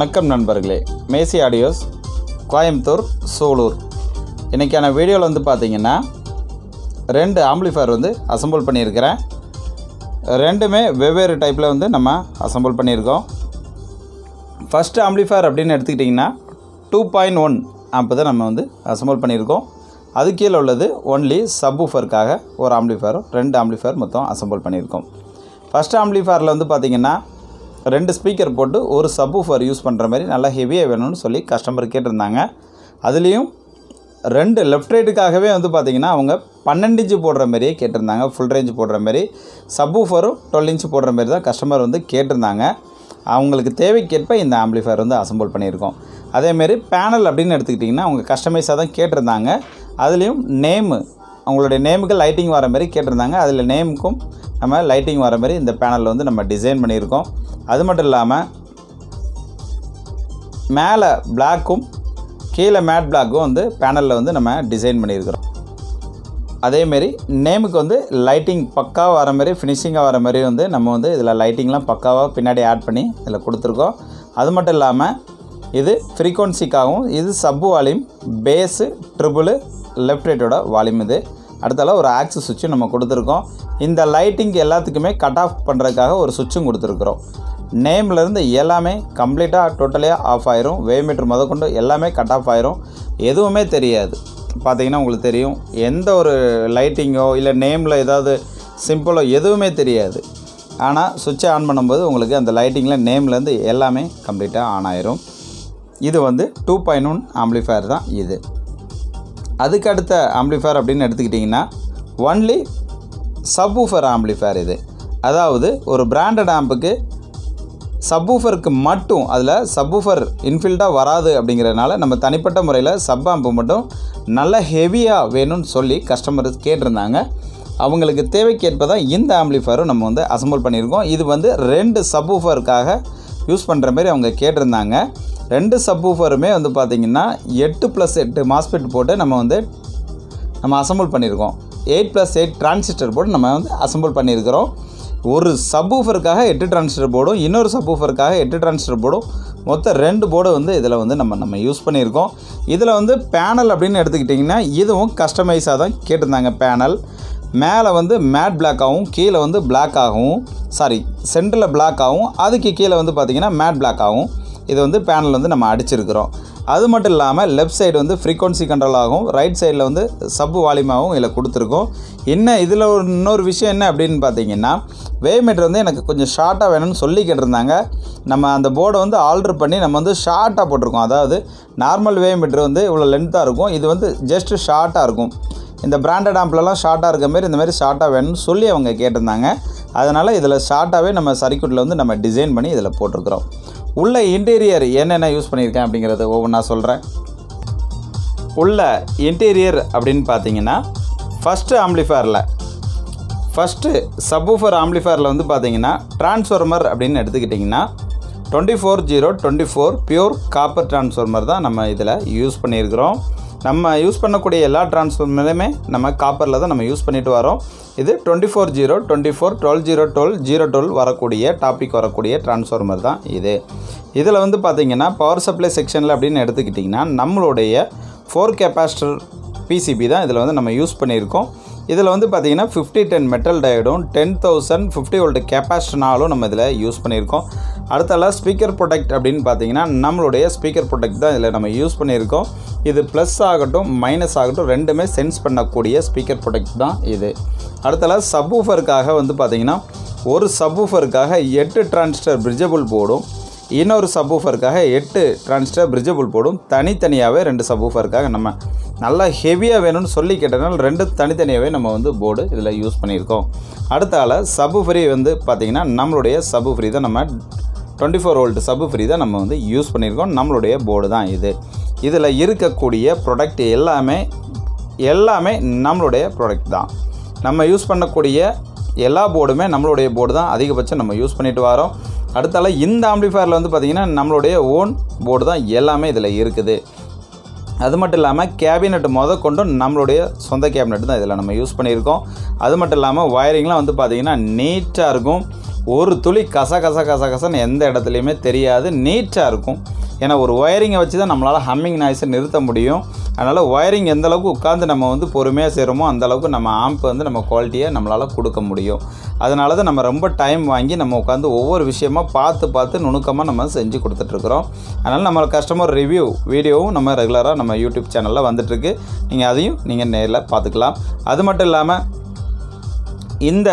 வணக்கம் நண்பர்களே, மேசி ஆடியோஸ் கோயம்புத்தூர் சூலூர். இன்றைக்கான வீடியோவில் வந்து பார்த்திங்கன்னா 2 ஆம்பிளிஃபயர் வந்து அசம்பிள் பண்ணியிருக்கிறேன். ரெண்டுமே வெவ்வேறு டைப்பில் வந்து நம்ம அசம்பிள் பண்ணியிருக்கோம். ஃபஸ்ட்டு ஆம்பிளிஃபயர் அப்படின்னு எடுத்துக்கிட்டிங்கன்னா 2.1 ஆம்ப் தான் நம்ம வந்து அசம்பிள் பண்ணியிருக்கோம். அது கீழே உள்ளது ஒன்லி சப்வூஃபருக்காக ஒரு ஆம்பிளிஃபயரும் 2 ஆம்பிளிஃபயர் மொத்தம் அசம்பிள் பண்ணியிருக்கோம். ஃபஸ்ட்டு ஆம்பிளிஃபயரில் வந்து பார்த்திங்கன்னா 2 ஸ்பீக்கர் போட்டு ஒரு சப்வூஃபர் யூஸ் பண்ணுற மாதிரி நல்லா ஹெவியாக வேணும்னு சொல்லி கஸ்டமர் கேட்டிருந்தாங்க. அதுலேயும் 2 லெஃப்ட் ரைட்டுக்காகவே வந்து பார்த்திங்கன்னா அவங்க 12 இன்ச்சு போடுற மாதிரியே கேட்டிருந்தாங்க. ஃபுல் ரேஞ்ச் போடுற மாதிரி சப்வூஃபரும் 12 இன்ச்சு போடுற மாதிரி தான் கஸ்டமர் வந்து கேட்டிருந்தாங்க. அவங்களுக்கு தேவைக்கேற்ப இந்த ஆம்பிளிஃபயர் வந்து அசம்பிள் பண்ணியிருக்கோம். அதேமாரி பேனல் அப்படின்னு எடுத்துக்கிட்டிங்கன்னா அவங்க கஸ்டமைஸாக தான் கேட்டிருந்தாங்க. அதுலேயும் நேமு, அவங்களுடைய நேமுக்கு லைட்டிங் வர மாதிரி கேட்டிருந்தாங்க. அதில் நேமுக்கும் நம்ம லைட்டிங் வர மாதிரி இந்த பேனலில் வந்து நம்ம டிசைன் பண்ணியிருக்கோம். அது மட்டும் இல்லாமல் மேலே பிளாக்கும் கீழே மேட் பிளாக்கும் வந்து பேனலில் வந்து நம்ம டிசைன் பண்ணியிருக்கிறோம். அதேமாரி நேமுக்கு வந்து லைட்டிங் பக்காவாக வர மாதிரி, ஃபினிஷிங்காக வர மாதிரி வந்து நம்ம வந்து இதில் லைட்டிங்லாம் பக்காவாக பின்னாடி ஆட் பண்ணி இதில் கொடுத்துருக்கோம். அது மட்டும் இல்லாமல் இது ஃப்ரீக்வன்சிக்காகவும், இது sub volume, bass, treble, left ரைட்டோட வால்யூம். இது அடுத்தால ஒரு ஆக்சிஸ் சுவிட்சும் நம்ம கொடுத்துருக்கோம். இந்த லைட்டிங் எல்லாத்துக்குமே கட் ஆஃப் பண்ணுறதுக்காக ஒரு சுவிட்சும் கொடுத்துருக்குறோம். நேம்லேருந்து எல்லாமே கம்ப்ளீட்டாக டோட்டலியாக ஆஃப் ஆயிரும். வேவ்மீட்டர் முதற்கொண்டு எல்லாமே கட் ஆஃப் ஆயிரும். எதுவுமே தெரியாது. பார்த்திங்கன்னா உங்களுக்கு தெரியும், எந்த ஒரு லைட்டிங்கோ இல்லை நேமில் ஏதாவது சிம்பிளோ எதுவுமே தெரியாது. ஆனால் சுவிட்சை ஆன் பண்ணும்போது உங்களுக்கு அந்த லைட்டிங்கில் நேம்லேருந்து எல்லாமே கம்ப்ளீட்டாக ஆன் ஆயிரும். இது வந்து 2.1 ஆம்பிளிஃபயர் தான் இது. அதுக்கு அடுத்த ஆம்பிளிஃபயர் அப்படின்னு எடுத்துக்கிட்டிங்கன்னா ஒன்லி சப்வூஃபர் ஆம்பிளிஃபயர். இது அதாவது ஒரு பிராண்டட் ஆம்புக்கு சப்வூஃபருக்கு மட்டும், அதில் சப்வூஃபர் இன்ஃபில்டாக வராது அப்படிங்கிறதுனால நம்ம தனிப்பட்ட முறையில் சப் ஆம்பு மட்டும் நல்ல ஹெவியாக வேணும்னு சொல்லி கஸ்டமர் கேட்டிருந்தாங்க. அவங்களுக்கு தேவைக்கேற்ப தான் இந்த ஆம்பிளிஃபயரும் நம்ம வந்து அசம்பிள் பண்ணியிருக்கோம். இது வந்து 2 சப்வூஃபருக்காக யூஸ் பண்ணுற மாதிரி அவங்க கேட்டிருந்தாங்க. 2 சப்வூஃபருமே வந்து பார்த்திங்கன்னா 8+8 மாஸ்பெட் போட்டு நம்ம அசம்பிள் பண்ணியிருக்கோம். 8+8 டிரான்சிஸ்டர் போர்டு நம்ம வந்து அசம்பிள் பண்ணியிருக்கிறோம். ஒரு சப்வூஃபருக்காக 8 டிரான்சிஸ்டர் போர்டும், இன்னொரு சப்வூஃபருக்காக 8 டிரான்சிஸ்டர் போர்டும், மொத்தம் 2 போர்டு வந்து இதில் வந்து நம்ம யூஸ் பண்ணியிருக்கோம். இதில் வந்து பேனல் அப்படின்னு எடுத்துக்கிட்டிங்கன்னா இதுவும் கஸ்டமைஸாக தான் கேட்டிருந்தாங்க. பேனல் மேலே வந்து மேட் பிளாக்காகவும், கீழே வந்து பிளாக்காகவும், சென்டரில் பிளாக்காகவும், அதுக்கு கீழே வந்து பார்த்திங்கன்னா மேட் பிளாக்காகவும் இது வந்து பேனல் வந்து நம்ம அடிச்சிருக்கிறோம். அது மட்டும் இல்லாமல் லெஃப்ட் சைடு வந்து ஃப்ரீக்வன்சி கண்ட்ரோல் ஆகும், ரைட் சைடில் வந்து சப் வால்யூமாகவும் இதில் கொடுத்துருக்கோம். இதில் இன்னொரு விஷயம் என்ன அப்படின்னு பார்த்தீங்கன்னா, வேவ்மீட்டர் வந்து எனக்கு கொஞ்சம் ஷார்ட்டாக வேணும்னு சொல்லி கேட்டிருந்தாங்க. நம்ம அந்த போர்டை வந்து ஆல்ட்ரு பண்ணி நம்ம வந்து ஷார்ட்டாக போட்டிருக்கோம். அதாவது நார்மல் வேவ்மீட்டர் வந்து இவ்வளோ லென்த்தாக இருக்கும், இது வந்து ஜஸ்ட்டு ஷார்ட்டாக இருக்கும். இந்த பிராண்டட் ஆம்ப்லலாம் ஷார்ட்டாக இருக்க மாதிரி இந்த மாதிரி ஷார்ட்டாக வேணும்னு சொல்லி அவங்க கேட்டிருந்தாங்க. அதனால் இதில் ஷார்ட்டாகவே நம்ம சர்க்யூட்டில் வந்து நம்ம டிசைன் பண்ணி இதில் போட்டிருக்கிறோம். உள்ள இன்டீரியர் என்னென்ன யூஸ் பண்ணியிருக்கேன் அப்படிங்கிறத ஒவ்வொன்றா சொல்கிறேன். உள்ள இன்டீரியர் அப்படின்னு பார்த்தீங்கன்னா ஃபஸ்ட்டு ஆம்பிளிஃபயரில், ஃபஸ்ட்டு சப்வூஃபர் ஆம்பிளிஃபயரில் வந்து பார்த்திங்கன்னா டிரான்ஸ்ஃபார்மர் அப்படின்னு எடுத்துக்கிட்டிங்கன்னா 24/024 பியூர் காப்பர் டிரான்ஸ்ஃபார்மர் தான் நம்ம இதில் யூஸ் பண்ணியிருக்கிறோம். நம்ம யூஸ் பண்ணக்கூடிய எல்லா டிரான்ஸ்ஃபார்மருமே நம்ம காப்பரில் தான் நம்ம யூஸ் பண்ணிட்டு வரோம். இது 24/024 12/012 வரக்கூடிய டாபிக் வரக்கூடிய டிரான்ஸ்ஃபார்மர் தான் இது. இதில் வந்து பார்த்திங்கன்னா பவர் சப்ளை செக்ஷனில் அப்படின்னு எடுத்துக்கிட்டிங்கன்னா நம்மளுடைய 4 கெப்பாசிட்டர் பிசிபி தான் இதில் வந்து நம்ம யூஸ் பண்ணியிருக்கோம். இதில் வந்து பார்த்திங்கன்னா 5010 மெட்டல் டயோடும் 10,000 50 வோல்ட் கெப்பாசிட்டர்னாலும் நம்ம இதில் யூஸ் பண்ணியிருக்கோம். அடுத்தால ஸ்பீக்கர் ப்ரொடெக்ட் அப்படின்னு பார்த்திங்கன்னா நம்மளுடைய ஸ்பீக்கர் ப்ரொடெக்ட் தான் இதில் நம்ம யூஸ் பண்ணியிருக்கோம். இது ப்ளஸ் ஆகட்டும் மைனஸ் ஆகட்டும் ரெண்டுமே சென்ஸ் பண்ணக்கூடிய ஸ்பீக்கர் ப்ரொடெக்ட் தான் இது. அடுத்தால சப்வூஃபருக்காக வந்து பார்த்திங்கன்னா ஒரு சப்வூஃபருக்காக 8 டிரான்சிஸ்டர் பிரிட்ஜபிள் போர்டும், இன்னொரு சப்வூஃபருக்காக 8 டிரான்சிஸ்டர் பிரிட்ஜபிள் போர்டும், தனித்தனியாகவே 2 சப்வூஃபருக்காக நம்ம நல்லா ஹெவியாக வேணும்னு சொல்லி கேட்டதுனால 2 தனித்தனியாகவே நம்ம வந்து போர்டு இதில் யூஸ் பண்ணியிருக்கோம். அடுத்தால சப்வூஃபரி வந்து பார்த்திங்கன்னா நம்மளுடைய சப்வூஃபரி தான், நம்ம 24 வோல்ட் சப்வூஃபரி தான் நம்ம வந்து யூஸ் பண்ணியிருக்கோம். நம்மளுடைய போர்டு தான் இது. இதில் இருக்கக்கூடிய ப்ராடக்ட் எல்லாமே நம்மளுடைய ப்ராடக்ட் தான். நம்ம யூஸ் பண்ணக்கூடிய எல்லா போர்டுமே நம்மளுடைய போர்டு தான் அதிகபட்சம் நம்ம யூஸ் பண்ணிட்டு வரோம். அடுத்தால இந்த ஆம்பிளிஃபயரில் வந்து பார்த்திங்கன்னா நம்மளுடைய ஓன் போர்டு தான் எல்லாமே இதில் இருக்குது. அது மட்டும் இல்லாமல் கேபினெட் முதற்கொண்டும் நம்மளுடைய சொந்த கேபினெட் தான் இதில் நம்ம யூஸ் பண்ணியிருக்கோம். அது மட்டும் இல்லாமல் வயரிங்லாம் வந்து பார்த்திங்கன்னா நீட்டாக இருக்கும். ஒரு துளி கசன்னு எந்த இடத்துலையுமே தெரியாது, நீட்டாக இருக்கும். ஏன்னா ஒரு ஒயரிங்கை வச்சு தான் நம்மளால் ஹம்மிங் நாய்ஸை நிறுத்த முடியும். அதனால் ஒயரிங் எந்த அளவுக்கு உட்காந்து நம்ம வந்து பொறுமையாக செய்கிறோமோ அந்தளவுக்கு நம்ம ஆம்ப் வந்து நம்ம குவாலிட்டியை நம்மளால் கொடுக்க முடியும். அதனால தான் நம்ம ரொம்ப டைம் வாங்கி நம்ம உட்காந்து ஒவ்வொரு விஷயமாக பார்த்து நுணுக்கமாக நம்ம செஞ்சு கொடுத்துட்ருக்குறோம். அதனால் நம்ம கஸ்டமர் ரிவ்யூ வீடியோவும் நம்ம ரெகுலராக நம்ம யூடியூப் சேனலில் வந்துட்டுருக்கு. நீங்கள் அதையும் நீங்கள் நேரில் பார்த்துக்கலாம். அது மட்டும் இல்லாமல் இந்த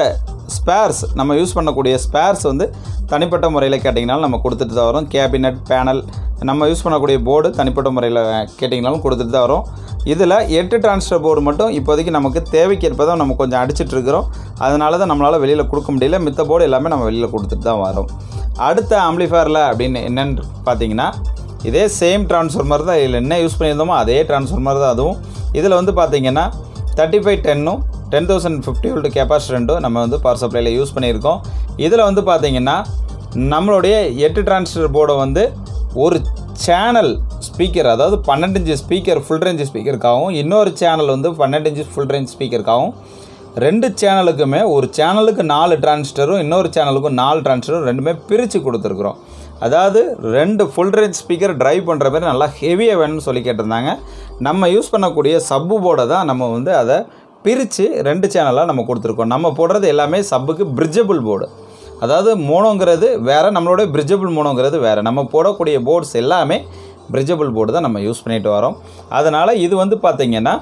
ஸ்பேர்ஸ் நம்ம யூஸ் பண்ணக்கூடிய ஸ்பேர்ஸ் வந்து தனிப்பட்ட முறையில் கேட்டிங்கனாலும் நம்ம கொடுத்துட்டு தான் வரோம். கேபினட், பேனல், நம்ம யூஸ் பண்ணக்கூடிய போர்டு தனிப்பட்ட முறையில் கேட்டிங்கனாலும் கொடுத்துட்டு தான் வரோம். இதில் 8 டிரான்ஸ்ஃபர் போர்டு மட்டும் இப்போதைக்கு நமக்கு தேவைக்கேற்ப தான் நம்ம கொஞ்சம் அடிச்சிட்ருக்கிறோம். அதனால தான் நம்மளால் வெளியில் கொடுக்க முடியல. மித்த போர்டு எல்லாமே நம்ம வெளியில் கொடுத்துட்டு தான் வரோம். அடுத்த ஆம்பிளிஃபயரில் அப்படின்னு என்னென்னு பார்த்தீங்கன்னா, இதே சேம் டிரான்ஸ்ஃபார்மர் தான். இதில் என்ன யூஸ் பண்ணியிருந்தோமோ அதே டிரான்ஸ்ஃபார்மர் தான் அதுவும். இதில் வந்து பார்த்திங்கன்னா 3510ம் 10050 வோல்ட் கெப்பாசிட்டரும் நம்ம வந்து பவர் சப்ளையில் யூஸ் பண்ணியிருக்கோம். இதில் வந்து பார்த்திங்கன்னா நம்மளுடைய 8 டிரான்ஸ்ஃபர் போர்டை வந்து ஒரு சேனல் ஸ்பீக்கர், அதாவது 12 இன்ச்சு ஸ்பீக்கர் ஃபுல் ரேஞ்ச் ஸ்பீக்கருக்காகவும், இன்னொரு சேனல் வந்து 12 இன்ச்சு ஃபுல் ரேஞ்ச் ஸ்பீக்கருக்காகவும், 2 சேனலுக்குமே ஒரு சேனலுக்கு 4 டிரான்சிஸ்டரும் இன்னொரு சேனலுக்கும் 4 டிரான்சிஸ்டரும் ரெண்டுமே பிரித்து கொடுத்துருக்குறோம். அதாவது 2 ஃபுல் ரேஞ்ச் ஸ்பீக்கர் ட்ரைவ் பண்ணுற மாதிரி நல்லா ஹெவியாக வேணும்னு சொல்லி கேட்டிருந்தாங்க. நம்ம யூஸ் பண்ணக்கூடிய சப்பு போர்டை தான் நம்ம வந்து அதை பிரித்து 2 சேனலாக நம்ம கொடுத்துருக்கோம். நம்ம போடுறது எல்லாமே சப்புக்கு பிரிட்ஜபிள் போர்டு, அதாவது மோனோங்கிறது வேறு, நம்மளோட பிரிட்ஜபிள் மோனோங்கிறது வேறு. நம்ம போடக்கூடிய போர்ட்ஸ் எல்லாமே பிரிட்ஜபிள் போர்டு தான் நம்ம யூஸ் பண்ணிட்டு வரோம். அதனால் இது வந்து பார்த்திங்கன்னா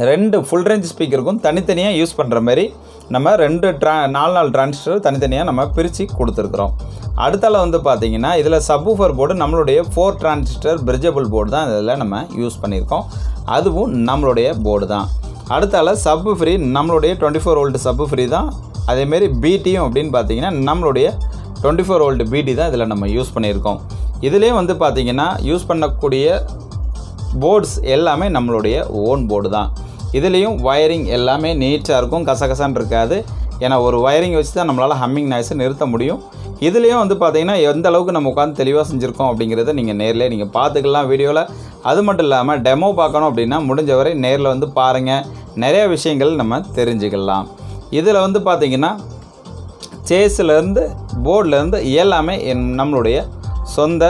2 ஃபுல் ரேஞ்ச் ஸ்பீக்கருக்கும் தனித்தனியாக யூஸ் பண்ணுற மாதிரி நம்ம 4 டிரான்சிஸ்டர் தனித்தனியாக நம்ம பிரித்து கொடுத்துருக்குறோம். அடுத்தால வந்து பார்த்திங்கன்னா இதில் சப்வூஃபர் போர்டு நம்மளுடைய 4 டிரான்சிஸ்டர் பிரிட்ஜபிள் போர்டு தான் இதில் நம்ம யூஸ் பண்ணியிருக்கோம். அதுவும் நம்மளுடைய போர்டு தான். அடுத்தால சப்பு ஃப்ரீ நம்மளுடைய 24 வோல்ட் சப்பு ஃப்ரீ தான். அதேமாரி பிடியும் அப்படின்னு பார்த்தீங்கன்னா நம்மளுடைய 24 வோல்ட் பிடி தான் இதில் நம்ம யூஸ் பண்ணியிருக்கோம். இதுலேயும் வந்து பார்த்திங்கன்னா யூஸ் பண்ணக்கூடிய போர்ட்ஸ் எல்லாமே நம்மளுடைய ஓன் போர்டு தான். இதுலேயும் வயரிங் எல்லாமே நீட்டாக இருக்கும், கசகசான்னு இருக்காது. ஏன்னா ஒரு வயரிங் வச்சு தான் நம்மளால் ஹம்மிங் நாய்ஸை நிறுத்த முடியும். இதுலேயும் வந்து பார்த்திங்கன்னா எந்த அளவுக்கு நம்ம உட்காந்து தெளிவாக செஞ்சுருக்கோம் அப்படிங்கிறத நீங்கள் நேரில் நீங்கள் பார்த்துக்கலாம் வீடியோவில். அது மட்டும் இல்லாமல் டெமோ பார்க்கணும் அப்படின்னா முடிஞ்சவரை நேரில் வந்து பாருங்கள், நிறைய விஷயங்கள் நம்ம தெரிஞ்சுக்கலாம். இதில் வந்து பார்த்திங்கன்னா சேஸ்லேருந்து போர்ட்லேருந்து எல்லாமே நம்மளுடைய சொந்த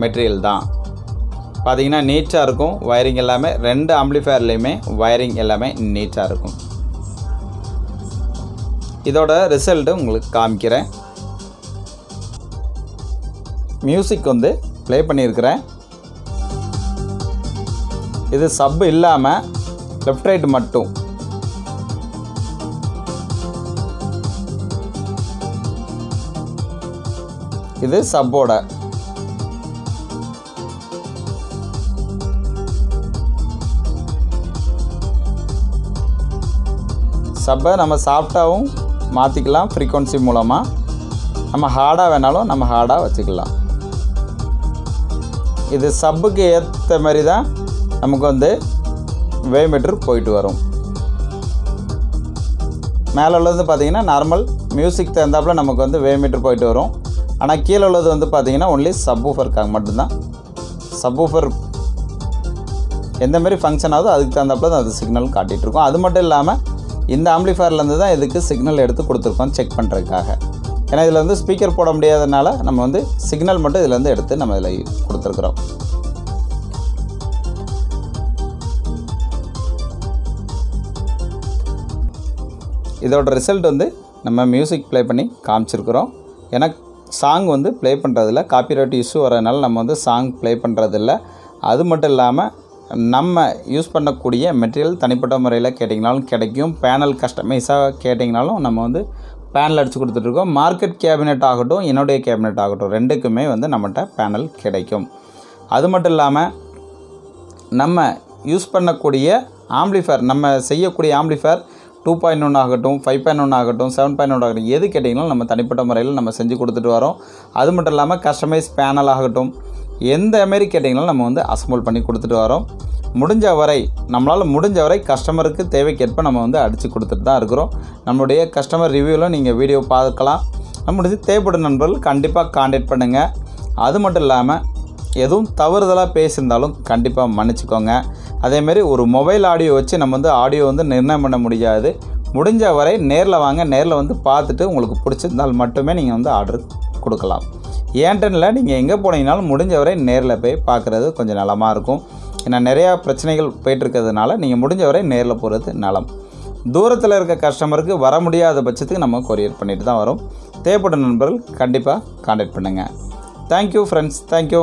மெட்டீரியல் தான். பார்த்திங்கன்னா நீட்டாக இருக்கும் வயரிங் எல்லாமே. 2 ஆம்பிளிஃபயர்லேயுமே வயரிங் எல்லாமே நீட்டாக இருக்கும். இதோட ரிசல்ட்டு உங்களுக்கு காமிக்கிறேன். மியூசிக் வந்து ப்ளே பண்ணியிருக்கிறேன். இது சப்பு இல்லாமல் லெஃப்ட் ரைட் மட்டும். இது சப்போட. சப்பை நம்ம சாஃப்டாகவும் மாற்றிக்கலாம் ஃப்ரீக்வன்சி மூலமாக. நம்ம ஹார்டாக வேணாலும் நம்ம ஹார்டாக வச்சுக்கலாம். இது சப்புக்கு ஏற்ற மாதிரி தான் நமக்கு வந்து வேவ் மீட்டர் போயிட்டு வரும். மேலே உள்ளது பார்த்திங்கன்னா நார்மல் மியூசிக் தகுந்தாப்பில் நமக்கு வந்து வேவ் மீட்டர் போயிட்டு வரும். ஆனால் கீழே உள்ளது வந்து பார்த்திங்கன்னா ஒன்லி சப்வூஃபருக்காக மட்டும்தான். சப்வூஃபர் எந்த மாதிரி ஃபங்க்ஷன் ஆகுதோ அதுக்கு தகுந்தாப்பில் தான் அது சிக்னல் காட்டிகிட்ருக்கோம். அது மட்டும் இல்லாமல் இந்த ஆம்பிளிஃபயர்லேருந்து தான் இதுக்கு சிக்னல் எடுத்து கொடுத்துருக்கோம் செக் பண்ணுறதுக்காக. ஏன்னா இதில் வந்து ஸ்பீக்கர் போட முடியாதனால நம்ம வந்து சிக்னல் மட்டும் இதிலேருந்து எடுத்து நம்ம இதில் கொடுத்துருக்குறோம். இதோட ரிசல்ட் வந்து நம்ம மியூசிக் ப்ளே பண்ணி காமிச்சிருக்கிறோம். ஏன்னா சாங் வந்து ப்ளே பண்ணுறதில்ல, காப்பிரைட் இஷ்யூ வரதுனால நம்ம வந்து சாங் ப்ளே பண்ணுறதில்ல. அது மட்டும் இல்லாமல் நம்ம யூஸ் பண்ணக்கூடிய மெட்டீரியல் தனிப்பட்ட முறையில் கேட்டிங்கனாலும் கிடைக்கும். பேனல் கஸ்டமைஸாக கேட்டிங்கனாலும் நம்ம வந்து பேனல் அடித்து கொடுத்துட்ருக்கோம். மார்க்கெட் கேபினெட் ஆகட்டும், என்னுடைய கேபினெட் ஆகட்டும், ரெண்டுக்குமே வந்து நம்மகிட்ட பேனல் கிடைக்கும். அது மட்டும் இல்லாமல் நம்ம யூஸ் பண்ணக்கூடிய ஆம்பிளிஃபயர், நம்ம செய்யக்கூடிய ஆம்பிளிஃபயர் 2.1 ஆகட்டும், 5.1 ஆகட்டும், 7.1 ஆகட்டும், எது கேட்டிங்கனாலும் நம்ம தனிப்பட்ட முறையில் நம்ம செஞ்சு கொடுத்துட்டு வரோம். அது மட்டும் இல்லாமல் கஸ்டமைஸ் பேனல் ஆகட்டும், எந்த மாரி கேட்டிங்கனாலும் நம்ம வந்து அசம்பிள் பண்ணி கொடுத்துட்டு வரோம். நம்மளால் முடிஞ்ச வரை கஸ்டமருக்கு தேவைக்கேற்ப நம்ம வந்து அடித்து கொடுத்துட்டு தான் இருக்கிறோம். நம்மளுடைய கஸ்டமர் ரிவ்யூவில் நீங்கள் வீடியோ பார்க்கலாம். நம்மளுடைய தேவைப்படும் நண்பர்கள் கண்டிப்பாக கான்டாக்ட் பண்ணுங்கள். அது மட்டும் இல்லாமல் எதுவும் தவறுதலாக பேசியிருந்தாலும் கண்டிப்பாக மன்னிச்சிக்கோங்க. அதேமாரி ஒரு மொபைல் ஆடியோ வச்சு நம்ம வந்து ஆடியோ வந்து நிர்ணயம் பண்ண முடியாது. முடிஞ்ச வரை நேரில் வாங்க, நேரில் வந்து பார்த்துட்டு உங்களுக்கு பிடிச்சிருந்தால் மட்டுமே நீங்கள் வந்து ஆர்டர் கொடுக்கலாம். ஏன்டனில் நீங்கள் எங்கே போனீங்கனாலும் முடிஞ்ச வரை நேரில் போய் பார்க்குறது கொஞ்சம் நலமாக இருக்கும். ஏன்னா நிறையா பிரச்சனைகள் போயிட்டுருக்கிறதுனால நீங்கள் முடிஞ்ச வரை நேரில் போகிறது நலம். தூரத்தில் இருக்க கஸ்டமருக்கு வர முடியாத பட்சத்துக்கு நம்ம கொரியர் பண்ணிட்டு தான் வரோம். தேவைப்பட்ட நண்பர்கள் கண்டிப்பாக கான்டாக்ட் பண்ணுங்கள். Thank you friends, thank you.